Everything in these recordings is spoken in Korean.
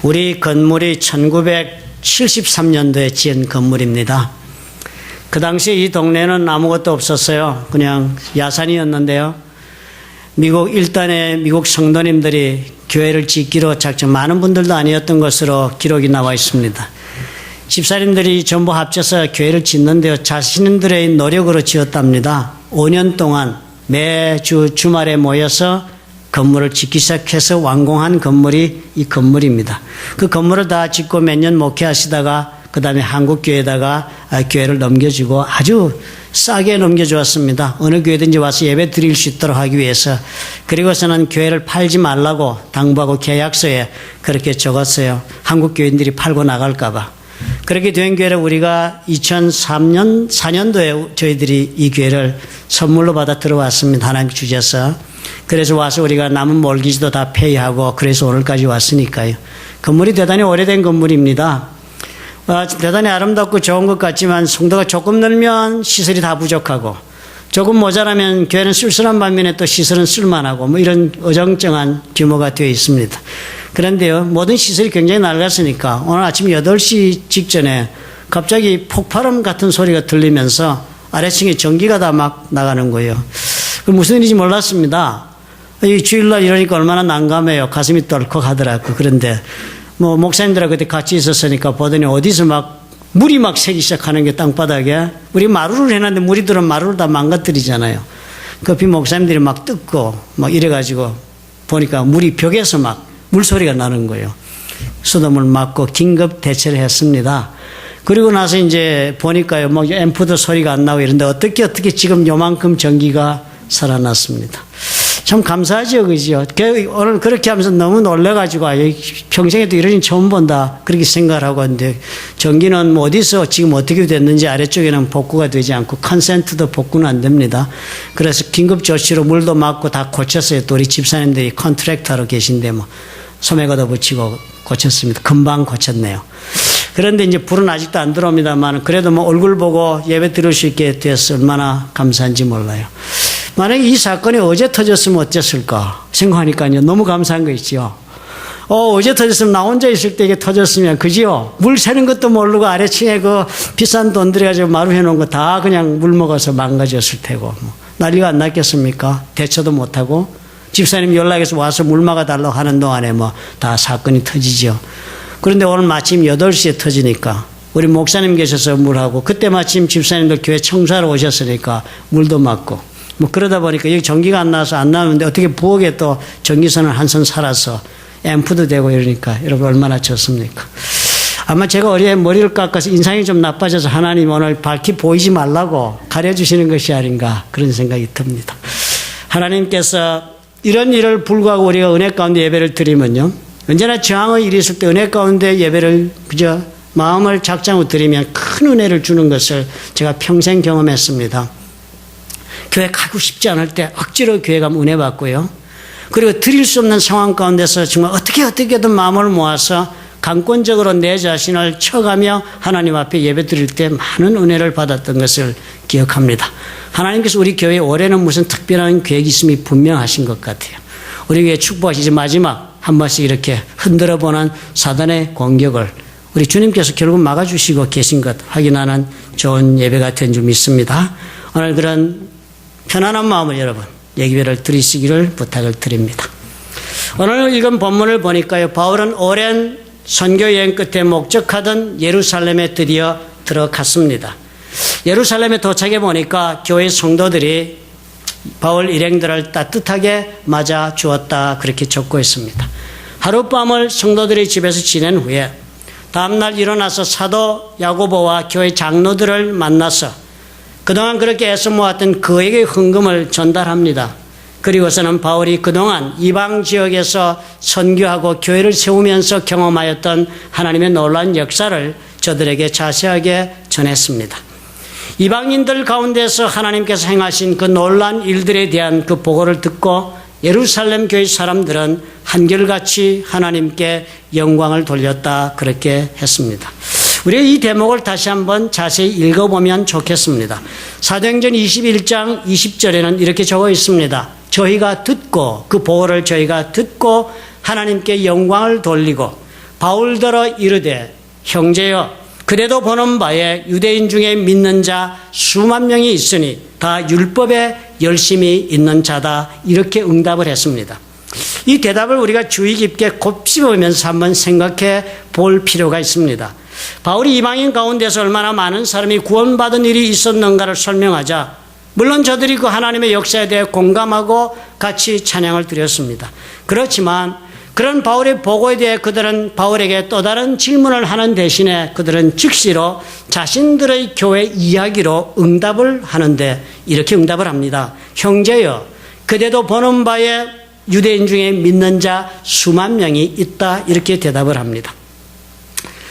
우리 건물이 1973년도에 지은 건물입니다. 그 당시 이 동네는 아무것도 없었어요. 그냥 야산이었는데요. 미국 일단의 미국 성도님들이 교회를 짓기로 작정, 많은 분들도 아니었던 것으로 기록이 나와 있습니다. 집사님들이 전부 합쳐서 교회를 짓는데요. 자신들의 노력으로 지었답니다. 5년 동안 매주 주말에 모여서 건물을 짓기 시작해서 완공한 건물이 이 건물입니다. 그 건물을 다 짓고 몇 년 목회하시다가 그 다음에 한국교회에다가 교회를 넘겨주고 아주 싸게 넘겨주었습니다. 어느 교회든지 와서 예배 드릴 수 있도록 하기 위해서. 그리고서는 교회를 팔지 말라고 당부하고 계약서에 그렇게 적었어요. 한국교인들이 팔고 나갈까봐. 그렇게 된 교회를 우리가 2003년, 4년도에 저희들이 이 교회를 선물로 받아 들어왔습니다. 하나님 주셔서. 그래서 와서 우리가 남은 몰기지도 다 폐의하고 그래서 오늘까지 왔으니까요. 건물이 대단히 오래된 건물입니다. 대단히 아름답고 좋은 것 같지만 성도가 조금 늘면 시설이 다 부족하고 조금 모자라면 교회는 쓸쓸한 반면에 또 시설은 쓸만하고 뭐 이런 어정쩡한 규모가 되어 있습니다. 그런데요, 모든 시설이 굉장히 낡았으니까 오늘 아침 8시 직전에 갑자기 폭발음 같은 소리가 들리면서 아래층에 전기가 다 막 나가는 거예요. 그 무슨 일인지 몰랐습니다. 이 주일날 이러니까 얼마나 난감해요. 가슴이 덜컥하더라고요. 그런데 뭐 목사님들하고 그때 같이 있었으니까 보더니 어디서 막 물이 막 새기 시작하는 게 땅바닥에. 우리 마루를 해놨는데 물이 들어오면 마루를 다 망가뜨리잖아요. 급히 목사님들이 막 뜯고 막 이래가지고 보니까 물이 벽에서 막 물소리가 나는 거예요. 수돗물 맞고 긴급 대처를 했습니다. 그리고 나서 이제 보니까요, 뭐 앰프도 소리가 안 나고 이런데 어떻게 지금 요만큼 전기가 살아났습니다. 참 감사하죠, 그죠? 오늘 그렇게 하면서 너무 놀래가지고, 평생에도 이런 일 처음 본다, 그렇게 생각을 하고 있는데, 전기는 뭐 어디서 지금 어떻게 됐는지 아래쪽에는 복구가 되지 않고, 컨센트도 복구는 안 됩니다. 그래서 긴급 조치로 물도 막고 다 고쳤어요. 또 우리 집사님들이 컨트랙터로 계신데, 뭐, 소매가도 붙이고 고쳤습니다. 금방 고쳤네요. 그런데 이제 불은 아직도 안 들어옵니다만, 그래도 뭐 얼굴 보고 예배 드릴 수 있게 되어서 얼마나 감사한지 몰라요. 만약에 이 사건이 어제 터졌으면 어땠을까 생각하니까요. 너무 감사한 거 있죠. 어제 터졌으면 나 혼자 있을 때 이게 터졌으면, 그지요? 물 새는 것도 모르고 아래층에 그 비싼 돈 들여가지고 마루 해놓은 거 다 그냥 물 먹어서 망가졌을 테고. 뭐. 난리가 안 났겠습니까? 대처도 못하고. 집사님 연락해서 와서 물 막아달라고 하는 동안에 뭐 다 사건이 터지죠. 그런데 오늘 마침 8시에 터지니까 우리 목사님 계셔서 물하고, 그때 마침 집사님들 교회 청소하러 오셨으니까 물도 막고. 뭐 그러다 보니까 여기 전기가 안 나와서 안 나오는데 어떻게 부엌에 또 전기선을 한 선 살아서 앰프도 되고 이러니까 여러분 얼마나 좋습니까? 아마 제가 어리에 머리를 깎아서 인상이 좀 나빠져서 하나님 오늘 밝히 보이지 말라고 가려주시는 것이 아닌가 그런 생각이 듭니다. 하나님께서 이런 일을 불구하고 우리가 은혜 가운데 예배를 드리면요, 언제나 저항의 일이 있을 때 은혜 가운데 예배를 그저 마음을 작정하고 드리면 큰 은혜를 주는 것을 제가 평생 경험했습니다. 교회 가고 싶지 않을 때 억지로 교회 가면 은혜 받고요. 그리고 드릴 수 없는 상황 가운데서 정말 어떻게든 마음을 모아서 강권적으로 내 자신을 쳐가며 하나님 앞에 예배 드릴 때 많은 은혜를 받았던 것을 기억합니다. 하나님께서 우리 교회에 올해는 무슨 특별한 계획이 있음이 분명하신 것 같아요. 우리 교회 축복하시지 마지막 한 번씩 이렇게 흔들어 보는 사단의 공격을 우리 주님께서 결국 막아주시고 계신 것 확인하는 좋은 예배가 된 줄 믿습니다. 오늘 그런 편안한 마음을 여러분 예배를 드리시기를 부탁을 드립니다. 오늘 읽은 본문을 보니까요, 바울은 오랜 선교 여행 끝에 목적하던 예루살렘에 드디어 들어갔습니다. 예루살렘에 도착해 보니까 교회 성도들이 바울 일행들을 따뜻하게 맞아 주었다, 그렇게 적고 있습니다. 하룻밤을 성도들이 집에서 지낸 후에 다음날 일어나서 사도 야고보와 교회 장로들을 만나서 그동안 그렇게 애써 모았던 그에게 헌금을 전달합니다. 그리고서는 바울이 그동안 이방 지역에서 선교하고 교회를 세우면서 경험하였던 하나님의 놀라운 역사를 저들에게 자세하게 전했습니다. 이방인들 가운데서 하나님께서 행하신 그 놀라운 일들에 대한 그 보고를 듣고 예루살렘 교회 사람들은 한결같이 하나님께 영광을 돌렸다, 그렇게 했습니다. 우리가 이 대목을 다시 한번 자세히 읽어보면 좋겠습니다. 사도행전 21장 20절에는 이렇게 적어 있습니다. 저희가 듣고, 그 보고를 저희가 듣고 하나님께 영광을 돌리고 바울더러 이르되 형제여 그대도 보는 바에 유대인 중에 믿는 자 수만 명이 있으니 다 율법에 열심히 있는 자다. 이렇게 응답을 했습니다. 이 대답을 우리가 주의 깊게 곱씹으면서 한번 생각해 볼 필요가 있습니다. 바울이 이방인 가운데서 얼마나 많은 사람이 구원받은 일이 있었는가를 설명하자 물론 저들이 그 하나님의 역사에 대해 공감하고 같이 찬양을 드렸습니다. 그렇지만 그런 바울의 보고에 대해 그들은 바울에게 또 다른 질문을 하는 대신에 그들은 즉시로 자신들의 교회 이야기로 응답을 하는데 이렇게 응답을 합니다. 형제여 그대도 보는 바에 유대인 중에 믿는 자 수만 명이 있다. 이렇게 대답을 합니다.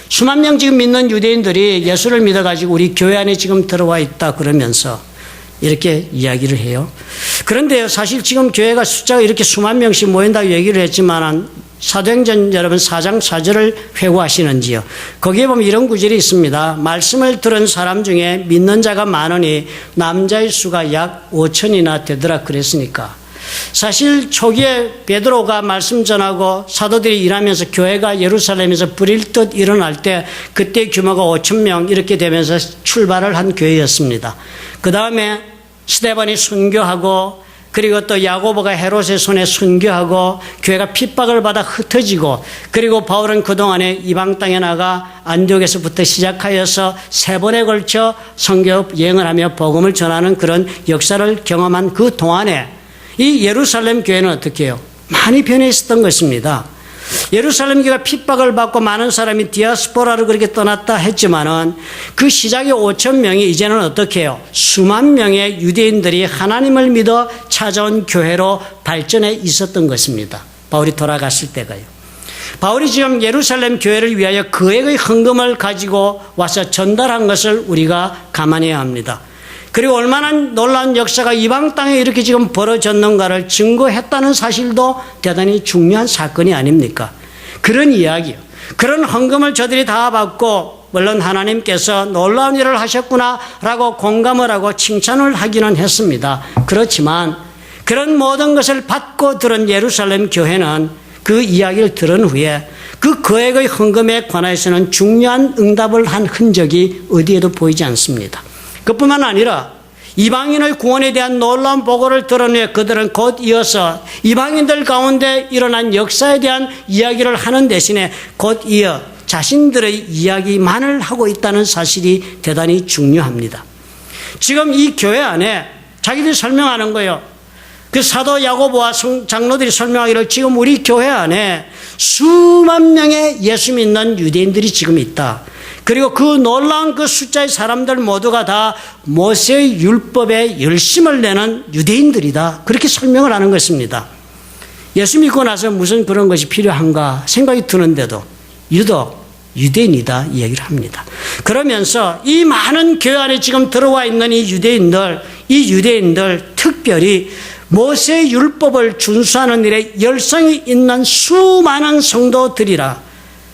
수만 명 지금 믿는 유대인들이 예수를 믿어가지고 우리 교회 안에 지금 들어와 있다 그러면서 이렇게 이야기를 해요. 그런데 사실 지금 교회가 숫자가 이렇게 수만 명씩 모인다고 얘기를 했지만 사도행전 여러분 4장 4절을 회고하시는지요. 거기에 보면 이런 구절이 있습니다. 말씀을 들은 사람 중에 믿는 자가 많으니 남자의 수가 약 5천이나 되더라 그랬으니까 사실 초기에 베드로가 말씀 전하고 사도들이 일하면서 교회가 예루살렘에서 불일듯 일어날 때 그때 규모가 5천 명 이렇게 되면서 출발을 한 교회였습니다. 그 다음에 스데반이 순교하고 그리고 또 야고보가 헤롯의 손에 순교하고 교회가 핍박을 받아 흩어지고 그리고 바울은 그동안에 이방 땅에 나가 안디옥에서부터 시작하여서 3번에 걸쳐 선교 여행을 하며 복음을 전하는 그런 역사를 경험한 그 동안에 이 예루살렘 교회는 어떻게 해요? 많이 변해 있었던 것입니다. 예루살렘 교회가 핍박을 받고 많은 사람이 디아스포라로 그렇게 떠났다 했지만은 그 시작의 5천 명이 이제는 어떻게 해요? 수만 명의 유대인들이 하나님을 믿어 찾아온 교회로 발전해 있었던 것입니다. 바울이 돌아갔을 때가요. 바울이 지금 예루살렘 교회를 위하여 그액의 헌금을 가지고 와서 전달한 것을 우리가 감안해야 합니다. 그리고 얼마나 놀라운 역사가 이방 땅에 이렇게 지금 벌어졌는가를 증거했다는 사실도 대단히 중요한 사건이 아닙니까? 그런 이야기요. 그런 헌금을 저들이 다 받고 물론 하나님께서 놀라운 일을 하셨구나라고 공감을 하고 칭찬을 하기는 했습니다. 그렇지만 그런 모든 것을 받고 들은 예루살렘 교회는 그 이야기를 들은 후에 그 거액의 헌금에 관해서는 중요한 응답을 한 흔적이 어디에도 보이지 않습니다. 그뿐만 아니라 이방인의 구원에 대한 놀라운 보고를 들은 후에 그들은 곧 이어서 이방인들 가운데 일어난 역사에 대한 이야기를 하는 대신에 곧 이어 자신들의 이야기만을 하고 있다는 사실이 대단히 중요합니다. 지금 이 교회 안에 자기들이 설명하는 거예요. 그 사도 야고보와 장로들이 설명하기를 지금 우리 교회 안에 수만 명의 예수 믿는 유대인들이 지금 있다. 그리고 그 놀라운 그 숫자의 사람들 모두가 다 모세의 율법에 열심을 내는 유대인들이다. 그렇게 설명을 하는 것입니다. 예수 믿고 나서 무슨 그런 것이 필요한가 생각이 드는데도 유독 유대인이다 이 얘기를 합니다. 그러면서 이 많은 교회 안에 지금 들어와 있는 이 유대인들 특별히 모세의 율법을 준수하는 일에 열성이 있는 수많은 성도들이라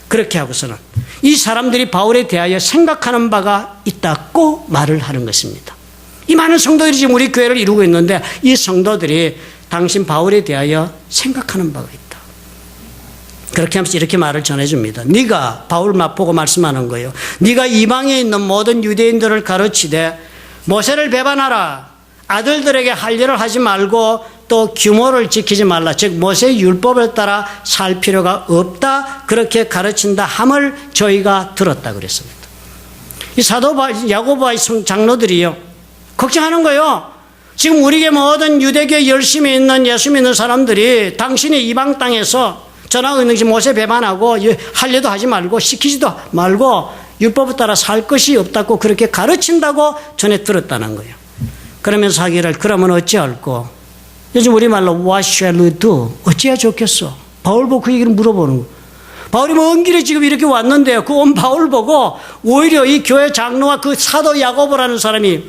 그렇게 하고서는 이 사람들이 바울에 대하여 생각하는 바가 있다고 말을 하는 것입니다. 이 많은 성도들이 지금 우리 교회를 이루고 있는데 이 성도들이 당신 바울에 대하여 생각하는 바가 있다. 그렇게 하면서 이렇게 말을 전해줍니다. 네가 바울 보고 말씀하는 거예요. 네가 이방에 있는 모든 유대인들을 가르치되 모세를 배반하라. 아들들에게 할 일을 하지 말고 또 규모를 지키지 말라. 즉 모세의 율법을 따라 살 필요가 없다. 그렇게 가르친다 함을 저희가 들었다 그랬습니다. 이 사도 야고보와 장로들이요 걱정하는 거예요. 지금 우리에게 모든 유대교에 열심히 있는 예수 믿는 사람들이 당신이 이방 땅에서 전하고 있는 모세 배반하고 할 일도 하지 말고 시키지도 말고 율법을 따라 살 것이 없다고 그렇게 가르친다고 전해 들었다는 거예요. 그러면서 하기를 그러면 어찌할꼬? 요즘 우리말로 what shall we do? 어찌해야 좋겠어? 바울 보고 그 얘기를 물어보는 거예요. 바울이 먼 길에 지금 이렇게 왔는데요. 그 온 바울 보고 오히려 이 교회 장로와 그 사도 야고보라는 사람이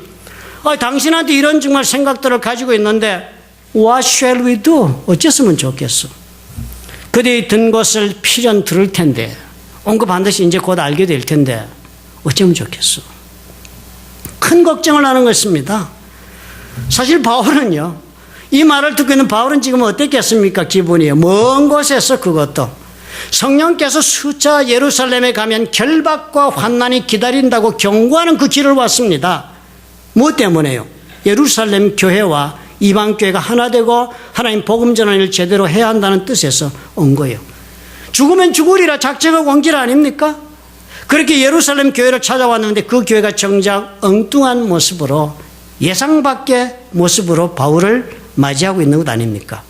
당신한테 이런 정말 생각들을 가지고 있는데 what shall we do? 어쨌으면 좋겠어? 그들이 든 것을 필연 들을 텐데 온 거 반드시 이제 곧 알게 될 텐데 어쩌면 좋겠어? 큰 걱정을 하는 것입니다. 사실 바울은요. 이 말을 듣고 있는 바울은 지금 어땠겠습니까? 기분이요. 먼 곳에서 그것도 성령께서 수차 예루살렘에 가면 결박과 환난이 기다린다고 경고하는 그 길을 왔습니다. 무엇 때문에요? 예루살렘 교회와 이방 교회가 하나 되고 하나님 복음 전환을 제대로 해야 한다는 뜻에서 온 거예요. 죽으면 죽으리라 작정하고 온 길 아닙니까? 그렇게 예루살렘 교회를 찾아왔는데 그 교회가 정작 엉뚱한 모습으로 예상 밖의 모습으로 바울을 맞이하고 있는 것 아닙니까?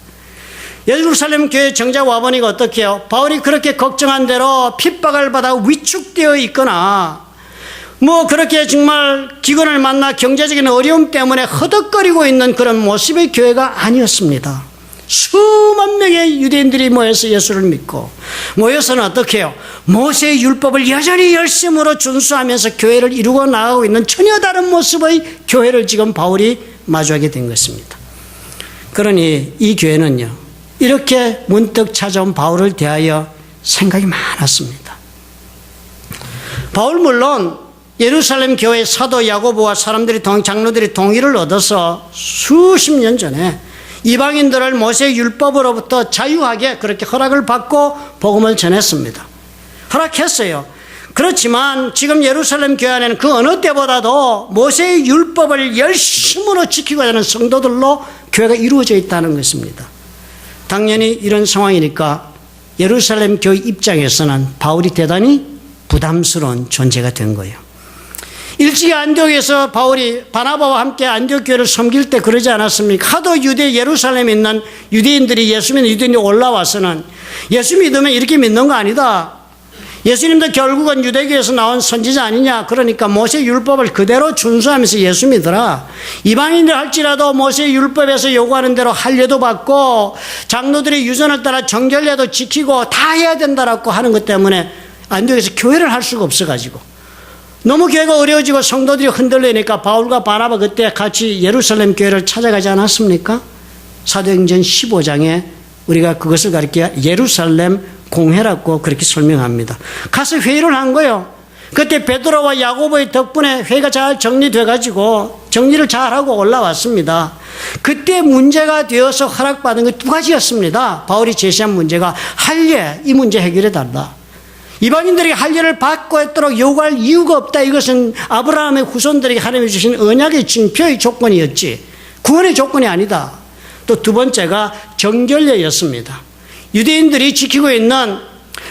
예루살렘 교회 정작 와보니까 어떻게 해요? 바울이 그렇게 걱정한 대로 핍박을 받아 위축되어 있거나 그렇게 정말 기근을 만나 경제적인 어려움 때문에 허덕거리고 있는 그런 모습의 교회가 아니었습니다. 수만 명의 유대인들이 모여서 예수를 믿고 모여서는 어떻게 해요? 모세의 율법을 여전히 열심으로 준수하면서 교회를 이루고 나가고 있는 전혀 다른 모습의 교회를 지금 바울이 마주하게 된 것입니다. 그러니 이 교회는요, 이렇게 문득 찾아온 바울을 대하여 생각이 많았습니다. 바울 물론 예루살렘 교회 사도 야고보와 장로들이 동의를 얻어서 수십 년 전에 이방인들을 모세의 율법으로부터 자유하게 그렇게 허락을 받고 복음을 전했습니다. 허락했어요. 그렇지만 지금 예루살렘 교회 안에는 그 어느 때보다도 모세의 율법을 열심으로 지키고 하는 성도들로 교회가 이루어져 있다는 것입니다. 당연히 이런 상황이니까 예루살렘 교회 입장에서는 바울이 대단히 부담스러운 존재가 된 거예요. 일찍이 안디옥에서 바울이 바나바와 함께 안디옥 교회를 섬길 때 그러지 않았습니까? 하도 예루살렘에 있는 유대인들이 예수 믿는 유대인들이 올라와서는 예수 믿으면 이렇게 믿는 거 아니다. 예수님도 결국은 유대교에서 나온 선지자 아니냐. 그러니까 모세 율법을 그대로 준수하면서 예수 믿으라. 이방인들 할지라도 모세 율법에서 요구하는 대로 할례도 받고 장로들의 유전을 따라 정결례도 지키고 다 해야 된다라고 하는 것 때문에 안디옥에서 교회를 할 수가 없어가지고 너무 교회가 어려워지고 성도들이 흔들리니까 바울과 바나바 그때 같이 예루살렘 교회를 찾아가지 않았습니까? 사도행전 15장에 우리가 그것을 가리켜 예루살렘 공회라고 그렇게 설명합니다. 가서 회의를 한 거예요. 그때 베드로와 야고보의 덕분에 회의가 잘 정리돼가지고 정리를 잘하고 올라왔습니다. 그때 문제가 되어서 허락받은 게 두 가지였습니다. 바울이 제시한 문제가 할례, 이 문제 해결해달라. 이방인들에게 할례를 받고 있도록 요구할 이유가 없다. 이것은 아브라함의 후손들에게 하나님이 주신 언약의 징표의 조건이었지 구원의 조건이 아니다. 또 두 번째가 정결례였습니다. 유대인들이 지키고 있는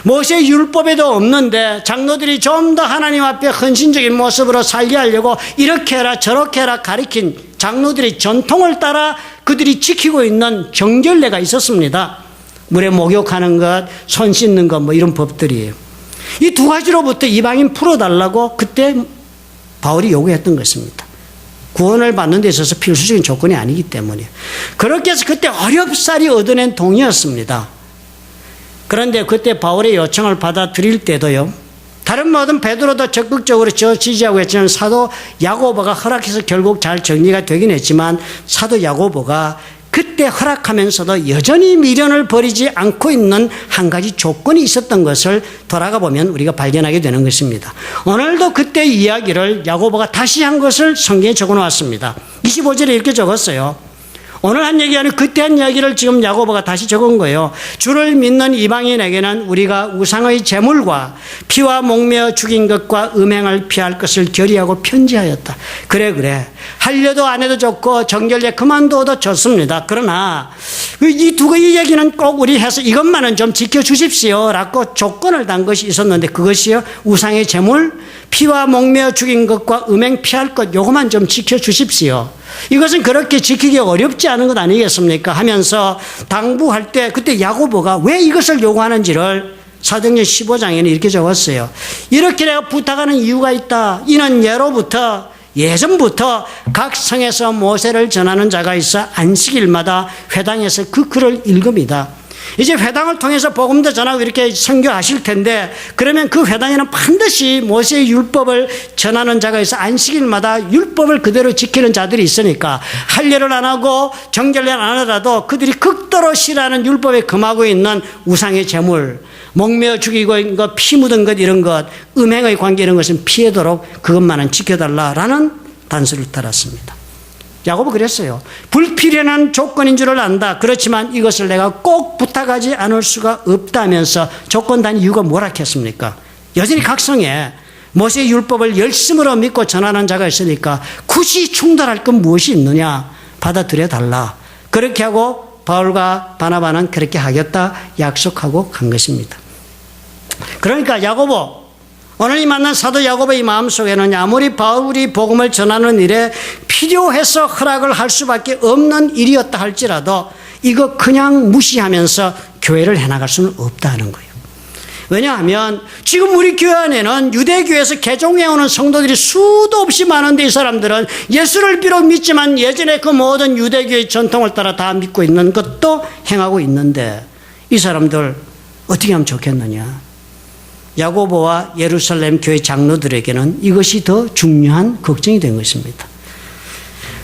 모세 율법에도 없는데 장로들이 좀 더 하나님 앞에 헌신적인 모습으로 살게 하려고 이렇게 해라 저렇게 해라 가리킨 장로들의 전통을 따라 그들이 지키고 있는 정결례가 있었습니다. 물에 목욕하는 것, 손 씻는 것 이런 법들이에요. 이 두 가지로부터 이방인 풀어달라고 그때 바울이 요구했던 것입니다. 구원을 받는 데 있어서 필수적인 조건이 아니기 때문에. 그렇게 해서 그때 어렵사리 얻어낸 동의였습니다. 그런데 그때 바울의 요청을 받아들일 때도요, 다른 모든 베드로도 적극적으로 지지하고 했지만 사도 야고보가 허락해서 결국 잘 정리가 되긴 했지만 사도 야고보가 그때 허락하면서도 여전히 미련을 버리지 않고 있는 한 가지 조건이 있었던 것을 돌아가 보면 우리가 발견하게 되는 것입니다. 오늘도 그때 이야기를 야고보가 다시 한 것을 성경에 적어놓았습니다. 25절에 이렇게 적었어요. 오늘 한 얘기 아니고 그때 한 이야기를 지금 야고보가 다시 적은 거예요. 주를 믿는 이방인에게는 우리가 우상의 제물과 피와 목매어 죽인 것과 음행을 피할 것을 결의하고 편지하였다. 그래. 할례도 안 해도 좋고 정결례 그만둬도 좋습니다. 그러나 이 두 가지 얘기는 꼭 우리 해서 이것만은 좀 지켜주십시오 라고 조건을 단 것이 있었는데 그것이요, 우상의 제물, 피와 목매어 죽인 것과 음행 피할 것 요것만 좀 지켜주십시오. 이것은 그렇게 지키기 어렵지 않은 것 아니겠습니까? 하면서 당부할 때 그때 야고보가 왜 이것을 요구하는지를 사도행전 15장에는 이렇게 적었어요. 이렇게 내가 부탁하는 이유가 있다. 이는 예전부터 각 성에서 모세를 전하는 자가 있어 안식일마다 회당에서 그 글을 읽음이다. 이제 회당을 통해서 복음도 전하고 이렇게 선교하실 텐데 그러면 그 회당에는 반드시 모세의 율법을 전하는 자가 있어 안식일마다 율법을 그대로 지키는 자들이 있으니까 할례를 안 하고 정결례를 안 하더라도 그들이 극도로 싫어하는 율법에 금하고 있는 우상의 제물, 목매어 죽이고 있는 것, 피 묻은 것 이런 것, 음행의 관계 이런 것은 피하도록 그것만은 지켜달라라는 단서를 달았습니다. 야고보 그랬어요. 불필요한 조건인 줄을 안다. 그렇지만 이것을 내가 꼭 부탁하지 않을 수가 없다면서 조건 단 이유가 뭐라 했습니까? 여전히 각성해. 모세의 율법을 열심으로 믿고 전하는 자가 있으니까 굳이 충돌할 건 무엇이 있느냐? 받아들여 달라. 그렇게 하고 바울과 바나바는 그렇게 하겠다 약속하고 간 것입니다. 그러니까 야고보, 오늘 이 만난 사도 야고보의 마음속에는 아무리 바울이 복음을 전하는 일에 필요해서 허락을 할 수밖에 없는 일이었다 할지라도 이거 그냥 무시하면서 교회를 해나갈 수는 없다는 거예요. 왜냐하면 지금 우리 교회 안에는 유대교회에서 개종해오는 성도들이 수도 없이 많은데 이 사람들은 예수를 비록 믿지만 예전에 그 모든 유대교의 전통을 따라 다 믿고 있는 것도 행하고 있는데 이 사람들 어떻게 하면 좋겠느냐. 야고보와 예루살렘 교회 장로들에게는 이것이 더 중요한 걱정이 된 것입니다.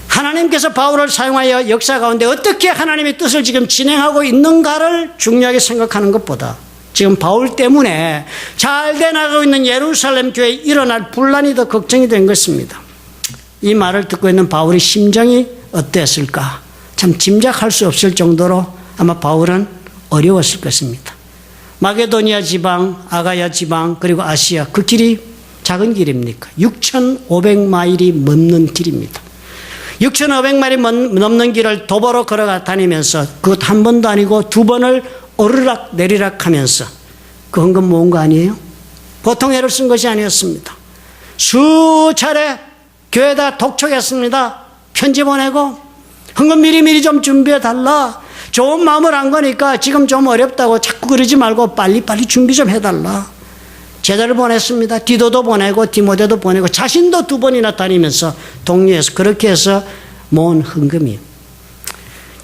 하나님께서 바울을 사용하여 역사 가운데 어떻게 하나님의 뜻을 지금 진행하고 있는가를 중요하게 생각하는 것보다 지금 바울 때문에 잘 돼나가고 있는 예루살렘 교회에 일어날 분란이 더 걱정이 된 것입니다. 이 말을 듣고 있는 바울의 심정이 어땠을까? 참 짐작할 수 없을 정도로 아마 바울은 어려웠을 것입니다. 마게도니아 지방, 아가야 지방, 그리고 아시아, 그 길이 작은 길입니까? 6,500마일이 넘는 길입니다. 6,500마일이 넘는 길을 도보로 걸어가 다니면서 그것 한 번도 아니고 두 번을 오르락 내리락 하면서 그 헌금 모은 거 아니에요? 보통 애를 쓴 것이 아니었습니다. 수차례 교회에다 독촉했습니다. 편지 보내고 헌금 미리미리 좀 준비해 달라. 좋은 마음을 한 거니까 지금 좀 어렵다고 자꾸 그러지 말고 빨리빨리 준비 좀 해달라. 제자를 보냈습니다. 디도도 보내고 디모데도 보내고 자신도 두 번이나 다니면서 독려해서 그렇게 해서 모은 헌금이에요.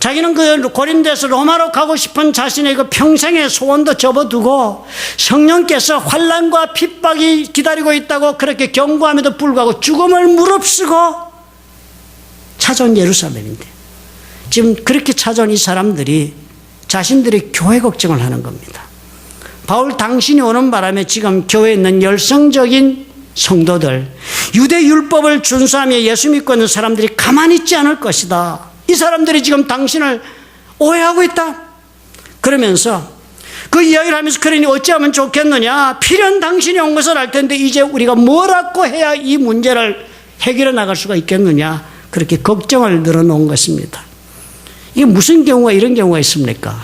자기는 그 고린도에서 로마로 가고 싶은 자신의 그 평생의 소원도 접어두고 성령께서 환난과 핍박이 기다리고 있다고 그렇게 경고함에도 불구하고 죽음을 무릅쓰고 찾아온 예루살렘인데 지금 그렇게 찾아온 이 사람들이 자신들의 교회 걱정을 하는 겁니다. 바울 당신이 오는 바람에 지금 교회에 있는 열성적인 성도들, 유대 율법을 준수하며 예수 믿고 있는 사람들이 가만히 있지 않을 것이다. 이 사람들이 지금 당신을 오해하고 있다. 그러면서 그 이야기를 하면서 그러니 어찌하면 좋겠느냐. 필연 당신이 온 것을 알 텐데 이제 우리가 뭐라고 해야 이 문제를 해결해 나갈 수가 있겠느냐. 그렇게 걱정을 늘어놓은 것입니다. 이게 무슨 경우가 이런 경우가 있습니까?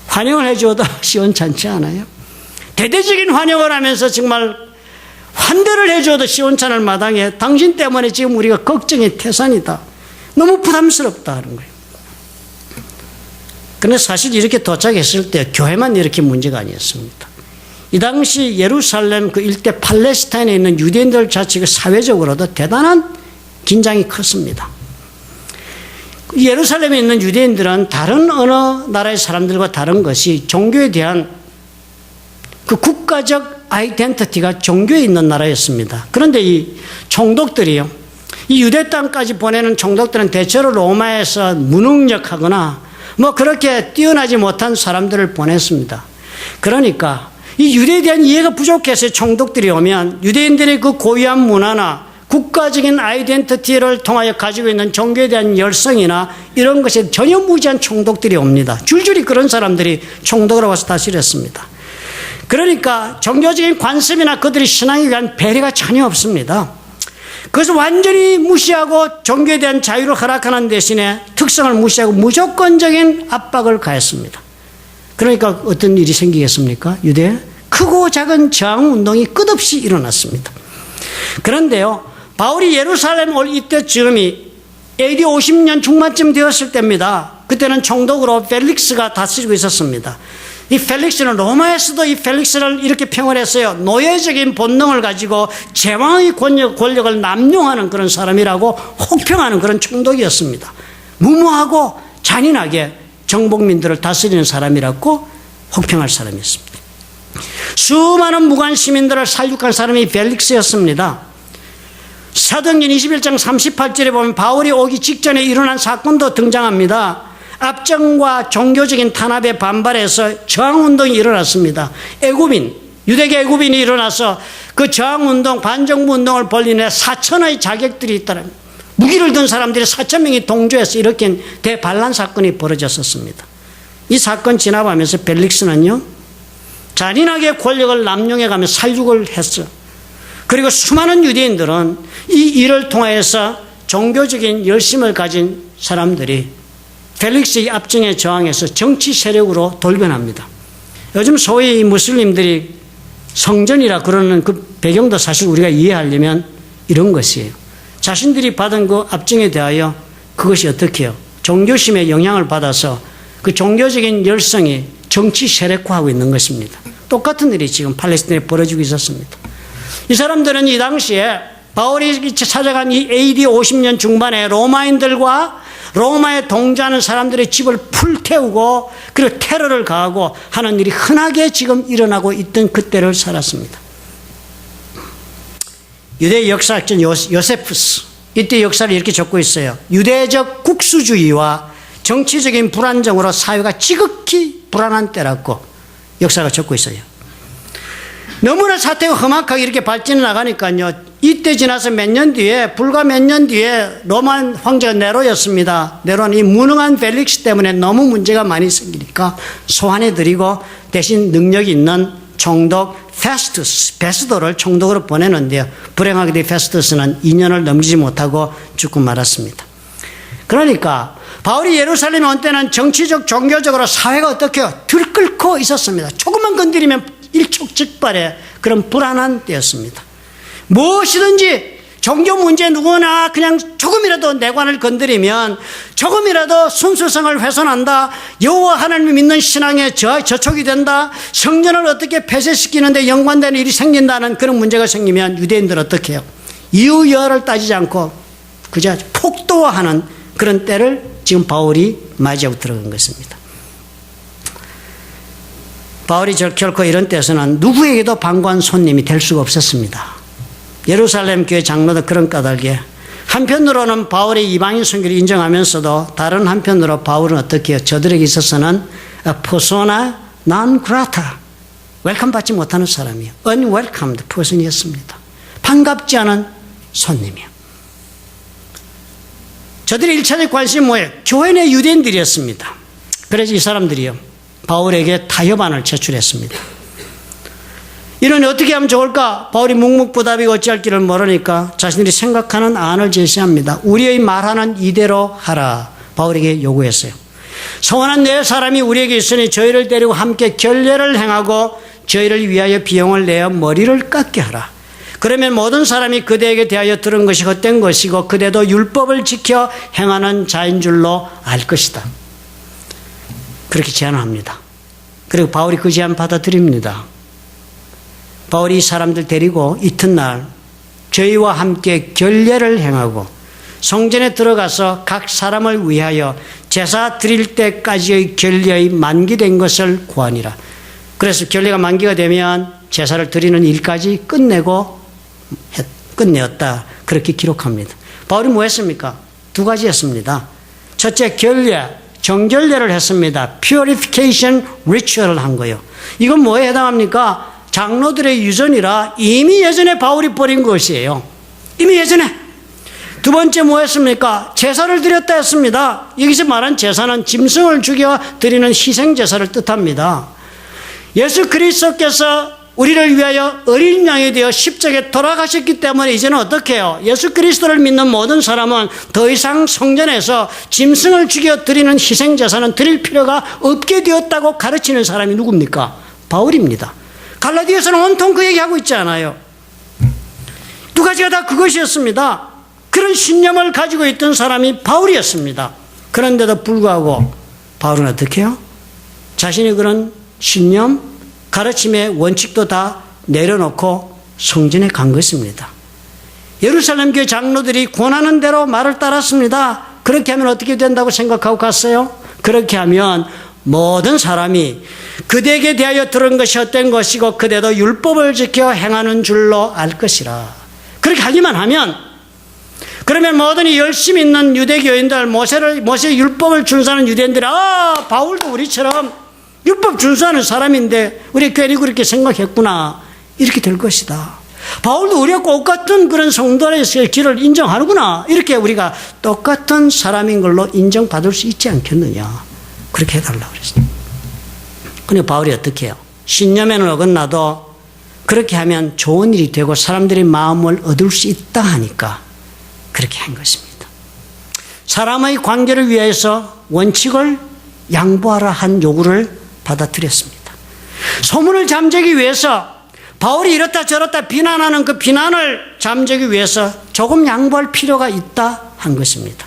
환영을 해줘도 시원찮지 않아요? 대대적인 환영을 하면서 정말 환대를 해줘도 시원찮을 마당에 당신 때문에 지금 우리가 걱정의 태산이다. 너무 부담스럽다 하는 거예요. 그런데 사실 이렇게 도착했을 때 교회만 이렇게 문제가 아니었습니다. 이 당시 예루살렘 그 일대 팔레스타인에 있는 유대인들 자체가 사회적으로도 대단한 긴장이 컸습니다. 예루살렘에 있는 유대인들은 다른 어느 나라의 사람들과 다른 것이 종교에 대한 그 국가적 아이덴티티가 종교에 있는 나라였습니다. 그런데 이 총독들이요. 이 유대 땅까지 보내는 총독들은 대체로 로마에서 무능력하거나 뭐 그렇게 뛰어나지 못한 사람들을 보냈습니다. 그러니까 이 유대에 대한 이해가 부족해서 총독들이 오면 유대인들의 그 고유한 문화나 국가적인 아이덴티티를 통하여 가지고 있는 종교에 대한 열성이나 이런 것에 전혀 무지한 총독들이 옵니다. 줄줄이 그런 사람들이 총독으로 와서 다스려 했습니다. 그러니까 종교적인 관습이나 그들의 신앙에 대한 배려가 전혀 없습니다. 그래서 완전히 무시하고 종교에 대한 자유를 허락하는 대신에 특성을 무시하고 무조건적인 압박을 가했습니다. 그러니까 어떤 일이 생기겠습니까? 유대에 크고 작은 저항운동이 끝없이 일어났습니다. 그런데요, 바울이 예루살렘 올 이때쯤이 AD 50년 중반쯤 되었을 때입니다. 그때는 총독으로 펠릭스가 다스리고 있었습니다. 이 펠릭스는 로마에서도 이 펠릭스를 이렇게 평을 했어요. 노예적인 본능을 가지고 제왕의 권력을 남용하는 그런 사람이라고 혹평하는 그런 총독이었습니다. 무모하고 잔인하게 정복민들을 다스리는 사람이라고 혹평할 사람이었습니다. 수많은 무관 시민들을 살육한 사람이 펠릭스였습니다. 사도행전 21장 38절에 보면 바울이 오기 직전에 일어난 사건도 등장합니다. 압정과 종교적인 탄압에 반발해서 저항운동이 일어났습니다. 유대계 애굽인이 일어나서 그 저항운동, 반정부운동을 벌리는 4천의 자객들이 있더랍니다. 무기를 든 사람들이 4,000명이 동조해서 이렇게 대반란 사건이 벌어졌었습니다. 이 사건 지나가면서 벨릭스는요, 잔인하게 권력을 남용해가며 살육을 했어요. 그리고 수많은 유대인들은 이 일을 통해서 종교적인 열심을 가진 사람들이 펠릭스의 압정에 저항해서 정치 세력으로 돌변합니다. 요즘 소위 무슬림들이 성전이라 그러는 그 배경도 사실 우리가 이해하려면 이런 것이에요. 자신들이 받은 그 압정에 대하여 그것이 어떻게 해요? 종교심의 영향을 받아서 그 종교적인 열성이 정치 세력화하고 있는 것입니다. 똑같은 일이 지금 팔레스타인에 벌어지고 있었습니다. 이 사람들은 이 당시에 바울이 찾아간 이 AD 50년 중반에 로마인들과 로마에 동조하는 사람들의 집을 불태우고 그리고 테러를 가하고 하는 일이 흔하게 지금 일어나고 있던 그때를 살았습니다. 유대 역사학자 요세푸스, 이때 역사를 이렇게 적고 있어요. 유대적 국수주의와 정치적인 불안정으로 사회가 지극히 불안한 때라고 역사가 적고 있어요. 너무나 사태가 험악하게 이렇게 발전해 나가니까요, 이때 지나서 몇 년 뒤에, 불과 몇 년 뒤에 로마 황제가 네로였습니다. 네로는 이 무능한 펠릭스 때문에 너무 문제가 많이 생기니까 소환해드리고 대신 능력이 있는 총독 베스도를 총독으로 보내는데요. 불행하게도 페스토스는 2년을 넘기지 못하고 죽고 말았습니다. 그러니까 바울이 예루살렘에 온 때는 정치적, 종교적으로 사회가 어떻게 해요? 들끓고 있었습니다. 조금만 건드리면 일촉즉발의 그런 불안한 때였습니다. 무엇이든지 종교 문제 누구나 그냥 조금이라도 내관을 건드리면 조금이라도 순수성을 훼손한다. 여호와 하나님을 믿는 신앙에 저촉이 된다. 성전을 어떻게 폐쇄시키는데 연관되는 일이 생긴다는 그런 문제가 생기면 유대인들은 어떻게 해요? 이유 여하를 따지지 않고 그저 폭도화하는 그런 때를 지금 바울이 맞이하고 들어간 것입니다. 바울이 결코 이런 때에서는 누구에게도 반가운 손님이 될 수가 없었습니다. 예루살렘 교회 장로도 그런 까닭에 한편으로는 바울의 이방인 선교를 인정하면서도 다른 한편으로 바울은 어떻게 해요? 저들에게 있어서는 퍼소나 non grata, 웰컴 받지 못하는 사람이에요. unwelcomed person이었습니다. 반갑지 않은 손님이에요. 저들의 1차적 관심이 뭐예요? 교회 내 유대인들이었습니다. 그래서 이 사람들이요, 바울에게 타협안을 제출했습니다. 이는 어떻게 하면 좋을까? 바울이 묵묵부답이고 어찌할 길을 모르니까 자신들이 생각하는 안을 제시합니다. 우리의 말하는 이대로 하라. 바울에게 요구했어요. 성원한 네 사람이 우리에게 있으니 저희를 데리고 함께 결례를 행하고 저희를 위하여 비용을 내어 머리를 깎게 하라. 그러면 모든 사람이 그대에게 대하여 들은 것이 헛된 것이고 그대도 율법을 지켜 행하는 자인 줄로 알 것이다. 그렇게 제안을 합니다. 그리고 바울이 그 제안 받아들입니다. 바울이 이 사람들 데리고 이튿날 저희와 함께 결례를 행하고 성전에 들어가서 각 사람을 위하여 제사 드릴 때까지의 결례의 만기된 것을 구하니라. 그래서 결례가 만기가 되면 제사를 드리는 일까지 끝내었다. 그렇게 기록합니다. 바울이 뭐 했습니까? 두 가지 했습니다. 첫째, 결례, 정결례를 했습니다. Purification Ritual을 한 거예요. 이건 뭐에 해당합니까? 장로들의 유전이라 이미 예전에 바울이 버린 것이에요. 이미 예전에. 두 번째 뭐 했습니까? 제사를 드렸다 했습니다. 여기서 말한 제사는 짐승을 죽여 드리는 희생제사를 뜻합니다. 예수 그리스도께서 우리를 위하여 어린 양이 되어 십자가에 돌아가셨기 때문에 이제는 어떻게 해요? 예수 그리스도를 믿는 모든 사람은 더 이상 성전에서 짐승을 죽여 드리는 희생제사는 드릴 필요가 없게 되었다고 가르치는 사람이 누굽니까? 바울입니다. 갈라디아서는 온통 그 얘기하고 있지 않아요. 두 가지가 다 그것이었습니다. 그런 신념을 가지고 있던 사람이 바울이었습니다. 그런데도 불구하고 바울은 어떻게 해요? 자신의 그런 신념, 가르침의 원칙도 다 내려놓고 성전에 간 것입니다. 예루살렘 교회 장로들이 권하는 대로 말을 따랐습니다. 그렇게 하면 어떻게 된다고 생각하고 갔어요? 그렇게 하면 모든 사람이 그대에게 대하여 들은 것이 헛된 것이고 그대도 율법을 지켜 행하는 줄로 알 것이라. 그렇게 하기만 하면, 그러면 모든 이 열심히 있는 유대교인들, 모세 율법을 준수하는 유대인들이 바울도 우리처럼 율법 준수하는 사람인데 우리 괜히 그렇게 생각했구나, 이렇게 될 것이다. 바울도 우리가 똑같은 그런 성도의 길을 인정하는구나. 이렇게 우리가 똑같은 사람인 걸로 인정받을 수 있지 않겠느냐. 그렇게 해달라고 그랬어요. 근데 바울이 어떻게 해요? 신념에는 어긋나도 그렇게 하면 좋은 일이 되고 사람들의 마음을 얻을 수 있다 하니까 그렇게 한 것입니다. 사람의 관계를 위해서 원칙을 양보하라 한 요구를 받아들였습니다. 소문을 잠재기 위해서 바울이 이렇다 저렇다 비난하는 그 비난을 잠재기 위해서 조금 양보할 필요가 있다 한 것입니다.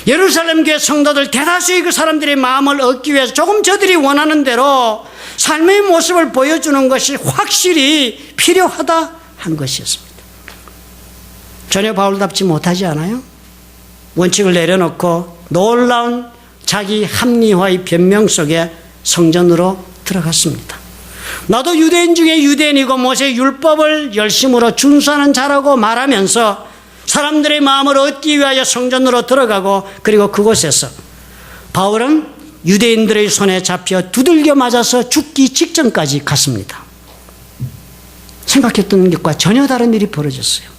예루살렘 교회 성도들 대다수의 그 사람들의 마음을 얻기 위해서 조금 저들이 원하는 대로 삶의 모습을 보여주는 것이 확실히 필요하다 한 것이었습니다. 전혀 바울답지 못하지 않아요? 원칙을 내려놓고 놀라운 자기 합리화의 변명 속에 성전으로 들어갔습니다. 나도 유대인 중에 유대인이고 모세의 율법을 열심으로 준수하는 자라고 말하면서 사람들의 마음을 얻기 위하여 성전으로 들어가고 그리고 그곳에서 바울은 유대인들의 손에 잡혀 두들겨 맞아서 죽기 직전까지 갔습니다. 생각했던 것과 전혀 다른 일이 벌어졌어요.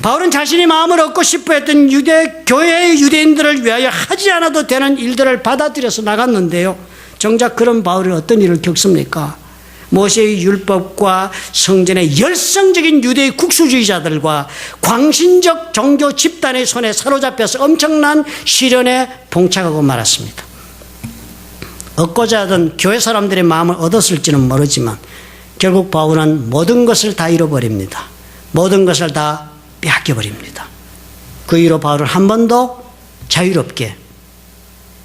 바울은 자신이 마음을 얻고 싶어 했던 교회의 유대인들을 위하여 하지 않아도 되는 일들을 받아들여서 나갔는데요. 정작 그런 바울이 어떤 일을 겪습니까? 모세의 율법과 성전의 열성적인 유대의 국수주의자들과 광신적 종교 집단의 손에 사로잡혀서 엄청난 시련에 봉착하고 말았습니다. 얻고자 하던 교회 사람들의 마음을 얻었을지는 모르지만 결국 바울은 모든 것을 다 잃어버립니다. 모든 것을 다 빼앗겨버립니다. 그 이후로 바울은 한 번도 자유롭게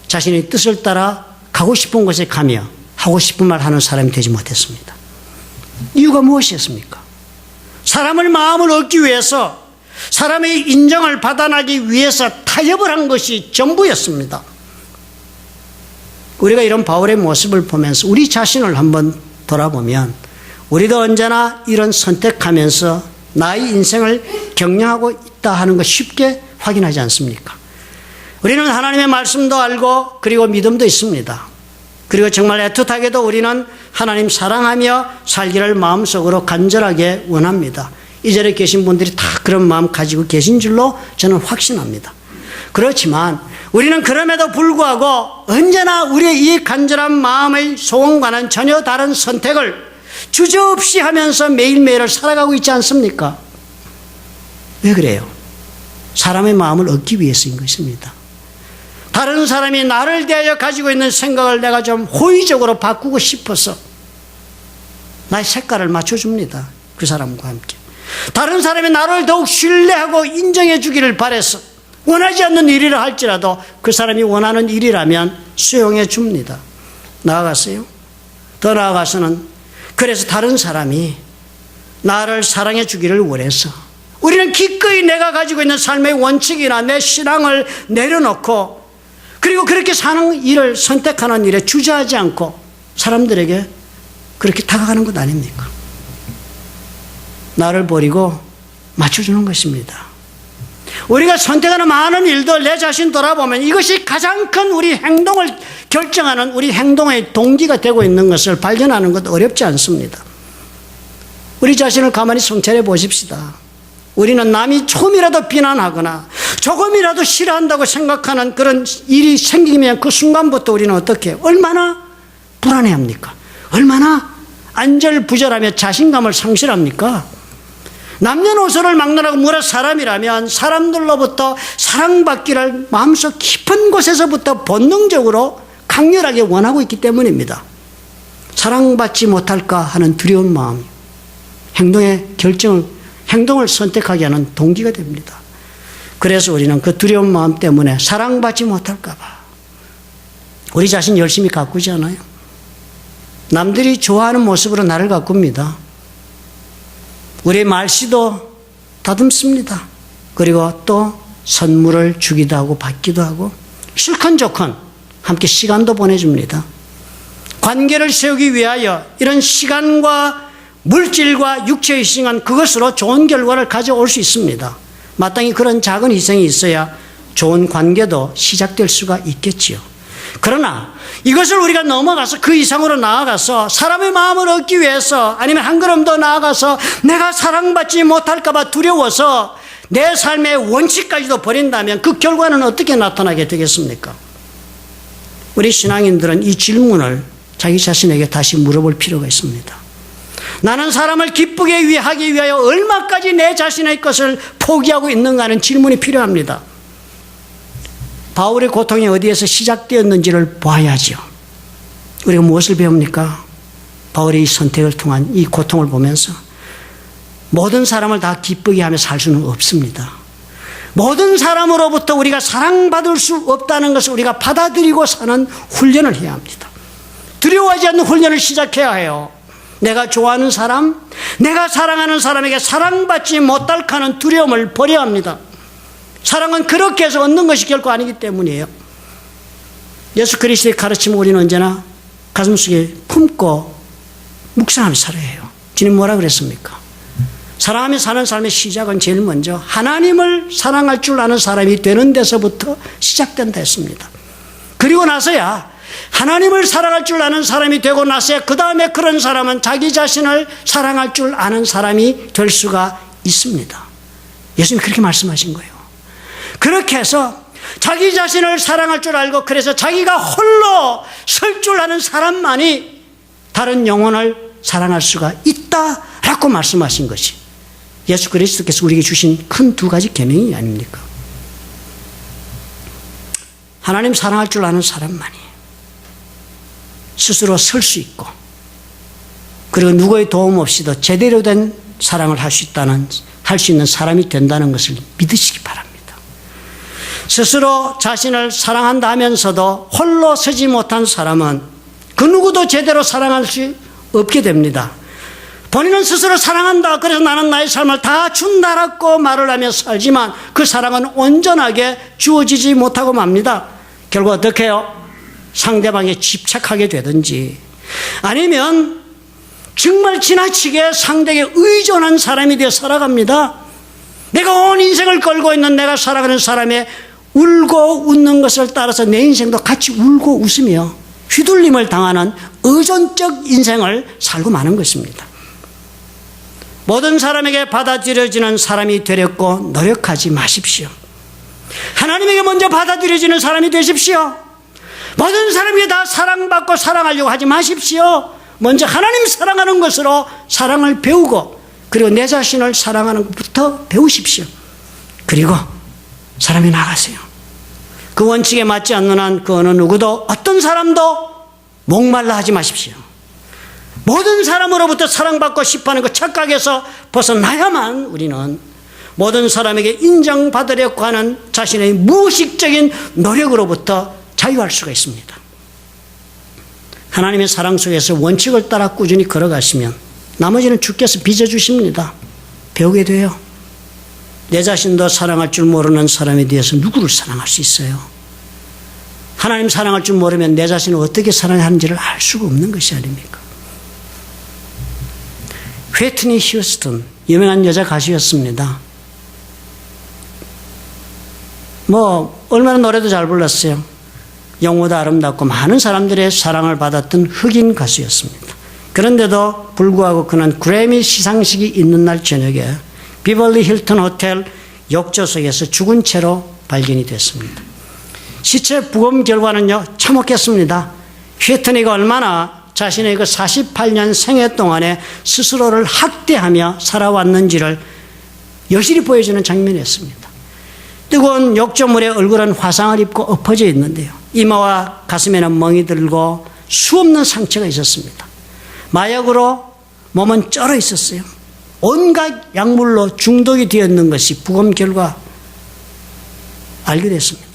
자신의 뜻을 따라 가고 싶은 곳에 가며 하고 싶은 말 하는 사람이 되지 못했습니다. 이유가 무엇이었습니까? 사람을 마음을 얻기 위해서 사람의 인정을 받아나기 위해서 타협을 한 것이 전부였습니다. 우리가 이런 바울의 모습을 보면서 우리 자신을 한번 돌아보면 우리도 언제나 이런 선택하면서 나의 인생을 경영하고 있다 하는 것 쉽게 확인하지 않습니까? 우리는 하나님의 말씀도 알고 그리고 믿음도 있습니다. 그리고 정말 애틋하게도 우리는 하나님 사랑하며 살기를 마음속으로 간절하게 원합니다. 이 자리에 계신 분들이 다 그런 마음 가지고 계신 줄로 저는 확신합니다. 그렇지만 우리는 그럼에도 불구하고 언제나 우리의 이 간절한 마음의 소원과는 전혀 다른 선택을 주저없이 하면서 매일매일을 살아가고 있지 않습니까? 왜 그래요? 사람의 마음을 얻기 위해서인 것입니다. 다른 사람이 나를 대하여 가지고 있는 생각을 내가 좀 호의적으로 바꾸고 싶어서 나의 색깔을 맞춰줍니다. 그 사람과 함께. 다른 사람이 나를 더욱 신뢰하고 인정해 주기를 바라서 원하지 않는 일이라 할지라도 그 사람이 원하는 일이라면 수용해 줍니다. 나아갔어요. 더 나아가서는 그래서 다른 사람이 나를 사랑해 주기를 원해서 우리는 기꺼이 내가 가지고 있는 삶의 원칙이나 내 신앙을 내려놓고 그리고 그렇게 사는 일을 선택하는 일에 주저하지 않고 사람들에게 그렇게 다가가는 것 아닙니까? 나를 버리고 맞춰주는 것입니다. 우리가 선택하는 많은 일들 내 자신 돌아보면 이것이 가장 큰 우리 행동을 결정하는 우리 행동의 동기가 되고 있는 것을 발견하는 것 어렵지 않습니다. 우리 자신을 가만히 성찰해 보십시다. 우리는 남이 조금이라도 비난하거나 조금이라도 싫어한다고 생각하는 그런 일이 생기면 그 순간부터 우리는 어떻게 해요? 얼마나 불안해합니까? 얼마나 안절부절하며 자신감을 상실합니까? 남녀노소를 막론하고 무릇 사람이라면 사람들로부터 사랑받기를 마음속 깊은 곳에서부터 본능적으로 강렬하게 원하고 있기 때문입니다. 사랑받지 못할까 하는 두려운 마음이 행동을 선택하게 하는 동기가 됩니다. 그래서 우리는 그 두려운 마음 때문에 사랑받지 못할까 봐 우리 자신 열심히 가꾸지 않아요. 남들이 좋아하는 모습으로 나를 가꿉니다. 우리의 말씨도 다듬습니다. 그리고 또 선물을 주기도 하고 받기도 하고 실컷 좋건 함께 시간도 보내줍니다. 관계를 세우기 위하여 이런 시간과 물질과 육체의 희생은 그것으로 좋은 결과를 가져올 수 있습니다. 마땅히 그런 작은 희생이 있어야 좋은 관계도 시작될 수가 있겠지요. 그러나 이것을 우리가 넘어가서 그 이상으로 나아가서 사람의 마음을 얻기 위해서 아니면 한 걸음 더 나아가서 내가 사랑받지 못할까 봐 두려워서 내 삶의 원칙까지도 버린다면 그 결과는 어떻게 나타나게 되겠습니까? 우리 신앙인들은 이 질문을 자기 자신에게 다시 물어볼 필요가 있습니다. 나는 사람을 기쁘게 하기 위하여 얼마까지 내 자신의 것을 포기하고 있는가 하는 질문이 필요합니다. 바울의 고통이 어디에서 시작되었는지를 봐야죠. 우리가 무엇을 배웁니까? 바울의 이 선택을 통한 이 고통을 보면서 모든 사람을 다 기쁘게 하며 살 수는 없습니다. 모든 사람으로부터 우리가 사랑받을 수 없다는 것을 우리가 받아들이고 사는 훈련을 해야 합니다. 두려워하지 않는 훈련을 시작해야 해요. 내가 좋아하는 사람, 내가 사랑하는 사람에게 사랑받지 못할 하는 두려움을 버려야 합니다. 사랑은 그렇게 해서 얻는 것이 결코 아니기 때문이에요. 예수 그리스도의 가르침을 우리는 언제나 가슴속에 품고 묵상하며 살아야 해요. 주님 뭐라 그랬습니까? 사랑하며 사는 삶의 시작은 제일 먼저 하나님을 사랑할 줄 아는 사람이 되는 데서부터 시작된다 했습니다. 그리고 나서야 하나님을 사랑할 줄 아는 사람이 되고 나서야 그 다음에 그런 사람은 자기 자신을 사랑할 줄 아는 사람이 될 수가 있습니다. 예수님이 그렇게 말씀하신 거예요. 그렇게 해서 자기 자신을 사랑할 줄 알고 그래서 자기가 홀로 설 줄 아는 사람만이 다른 영혼을 사랑할 수가 있다라고 말씀하신 것이 예수 그리스도께서 우리에게 주신 큰 두 가지 계명이 아닙니까? 하나님 사랑할 줄 아는 사람만이 스스로 설 수 있고 그리고 누구의 도움 없이도 제대로 된 사랑을 할 수 있는 사람이 된다는 것을 믿으시기 바랍니다. 스스로 자신을 사랑한다 하면서도 홀로 서지 못한 사람은 그 누구도 제대로 사랑할 수 없게 됩니다. 본인은 스스로 사랑한다. 그래서 나는 나의 삶을 다 준다라고 말을 하며 살지만 그 사랑은 온전하게 주어지지 못하고 맙니다. 결국 어떻게 해요? 상대방에 집착하게 되든지 아니면 정말 지나치게 상대에게 의존한 사람이 되어 살아갑니다. 내가 온 인생을 걸고 있는 내가 살아가는 사람의 울고 웃는 것을 따라서 내 인생도 같이 울고 웃으며 휘둘림을 당하는 의존적 인생을 살고 마는 것입니다. 모든 사람에게 받아들여지는 사람이 되려고 노력하지 마십시오. 하나님에게 먼저 받아들여지는 사람이 되십시오. 모든 사람에게 다 사랑받고 사랑하려고 하지 마십시오. 먼저 하나님 사랑하는 것으로 사랑을 배우고 그리고 내 자신을 사랑하는 것부터 배우십시오. 그리고 사람이 나가세요. 그 원칙에 맞지 않는 한 그 어느 누구도 어떤 사람도 목말라 하지 마십시오. 모든 사람으로부터 사랑받고 싶어하는 그 착각에서 벗어나야만 우리는 모든 사람에게 인정받으려고 하는 자신의 무의식적인 노력으로부터 자유할 수가 있습니다. 하나님의 사랑 속에서 원칙을 따라 꾸준히 걸어가시면 나머지는 주께서 빚어주십니다. 배우게 돼요. 내 자신도 사랑할 줄 모르는 사람에 대해서 누구를 사랑할 수 있어요? 하나님 사랑할 줄 모르면 내 자신을 어떻게 사랑하는지를 알 수가 없는 것이 아닙니까? 휘트니 휴스턴, 유명한 여자 가수였습니다. 얼마나 노래도 잘 불렀어요. 영어도 아름답고 많은 사람들의 사랑을 받았던 흑인 가수였습니다. 그런데도 불구하고 그는 그래미 시상식이 있는 날 저녁에 비벌리 힐튼 호텔 욕조석에서 죽은 채로 발견이 됐습니다. 시체 부검 결과는요, 참혹했습니다. 휘트니가 얼마나 자신의 그 48년 생애 동안에 스스로를 학대하며 살아왔는지를 여실히 보여주는 장면이었습니다. 뜨거운 욕조물에 얼굴은 화상을 입고 엎어져 있는데요. 이마와 가슴에는 멍이 들고 수없는 상처가 있었습니다. 마약으로 몸은 쩔어 있었어요. 온갖 약물로 중독이 되었는 것이 부검 결과 알게 됐습니다.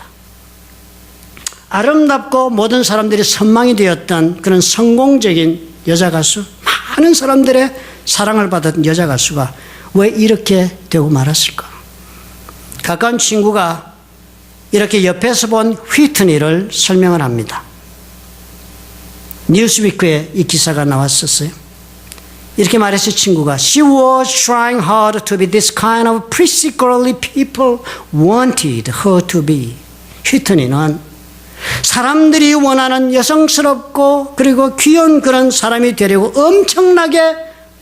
아름답고 모든 사람들이 선망이 되었던 그런 성공적인 여자 가수, 많은 사람들의 사랑을 받은 여자 가수가 왜 이렇게 되고 말았을까? 가까운 친구가 이렇게 옆에서 본 휘트니를 설명을 합니다. 뉴스위크에 이 기사가 나왔었어요. 이렇게 말했어요. 친구가 She was trying hard to be this kind of pretty girly people wanted her to be. 휘트니는 사람들이 원하는 여성스럽고 그리고 귀여운 그런 사람이 되려고 엄청나게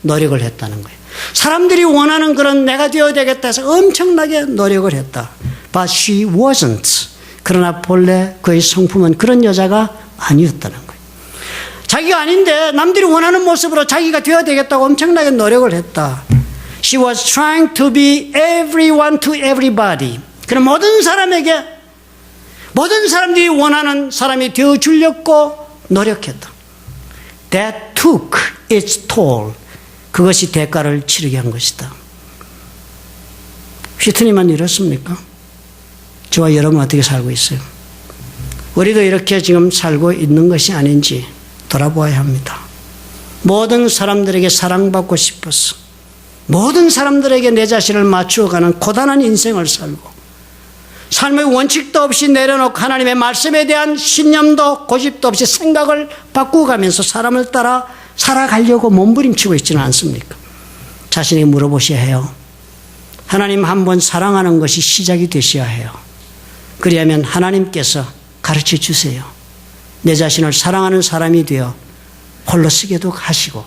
노력을 했다는 거예요. 사람들이 원하는 그런 내가 되어야 되겠다 해서 엄청나게 노력을 했다. But she wasn't. 그러나 본래 그의 성품은 그런 여자가 아니었다는 거예요. 자기가 아닌데 남들이 원하는 모습으로 자기가 되어야 되겠다고 엄청나게 노력을 했다. She was trying to be everyone to everybody. 그럼 모든 사람에게 모든 사람들이 원하는 사람이 되어주려고 노력했다. That took its toll. 그것이 대가를 치르게 한 것이다. 휘트니만 이렇습니까? 저와 여러분 어떻게 살고 있어요? 우리도 이렇게 지금 살고 있는 것이 아닌지 돌아보아야 합니다. 모든 사람들에게 사랑받고 싶어서 모든 사람들에게 내 자신을 맞추어가는 고단한 인생을 살고 삶의 원칙도 없이 내려놓고 하나님의 말씀에 대한 신념도 고집도 없이 생각을 바꾸어가면서 사람을 따라 살아가려고 몸부림치고 있지는 않습니까? 자신에게 물어보셔야 해요. 하나님 한 번 사랑하는 것이 시작이 되셔야 해요. 그리하면 하나님께서 가르쳐 주세요. 내 자신을 사랑하는 사람이 되어 홀로 쓰게도 하시고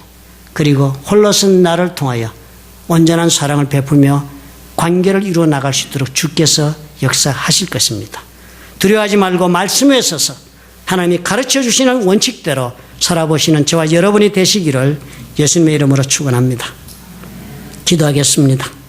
그리고 홀로 쓴 나를 통하여 온전한 사랑을 베풀며 관계를 이루어 나갈 수 있도록 주께서 역사하실 것입니다. 두려워하지 말고 말씀에 서서 하나님이 가르쳐 주시는 원칙대로 살아보시는 저와 여러분이 되시기를 예수님의 이름으로 축원합니다. 기도하겠습니다.